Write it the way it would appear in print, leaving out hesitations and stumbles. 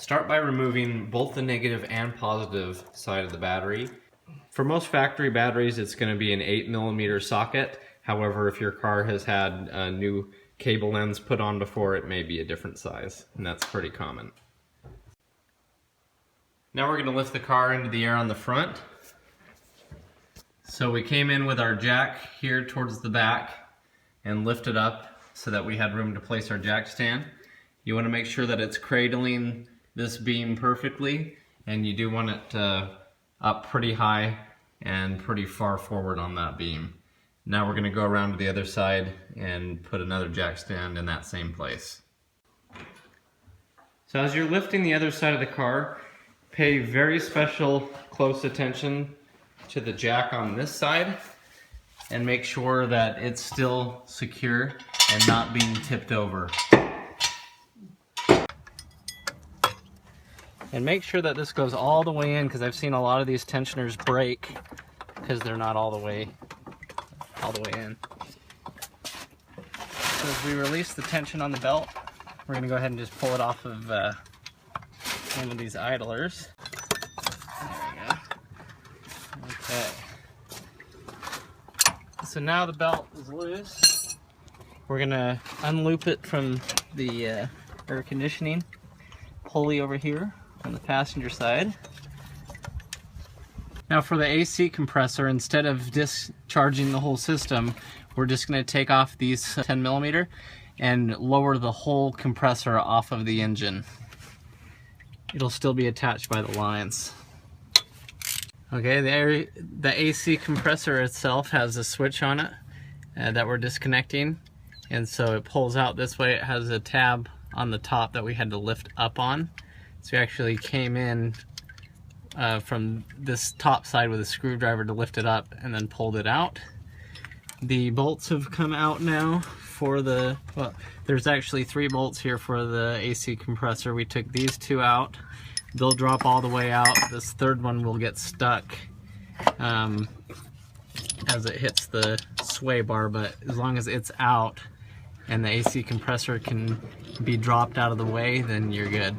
Start by removing both the negative and positive side of the battery. For most factory batteries, it's going to be an 8mm socket. However, if your car has had a new cable ends put on before, it may be a different size, and that's pretty common. Now we're going to lift the car into the air on the front. So we came in with our jack here towards the back and lifted up so that we had room to place our jack stand. You want to make sure that it's cradling this beam perfectly, and you do want it up pretty high and pretty far forward on that beam. Now we're going to go around to the other side and put another jack stand in that same place. So as you're lifting the other side of the car, pay very special close attention to the jack on this side and make sure that it's still secure and not being tipped over. And make sure that this goes all the way in, because I've seen a lot of these tensioners break because they're not all the way in. So as we release the tension on the belt, we're going to go ahead and just pull it off of one of these idlers. There we go. Okay. So now the belt is loose. We're going to unloop it from the air conditioning pulley over here on the passenger side. Now for the AC compressor, instead of discharging the whole system, we're just going to take off these 10mm and lower the whole compressor off of the engine. It'll still be attached by the lines. Okay, the AC compressor itself has a switch on it that we're disconnecting, and so it pulls out this way. It has a tab on the top that we had to lift up on. So we actually came in from this top side with a screwdriver to lift it up and then pulled it out. The bolts have come out now for the, well, there's actually 3 bolts here for the AC compressor. We took these 2 out. They'll drop all the way out. This third one will get stuck as it hits the sway bar, but as long as it's out and the AC compressor can be dropped out of the way, then you're good.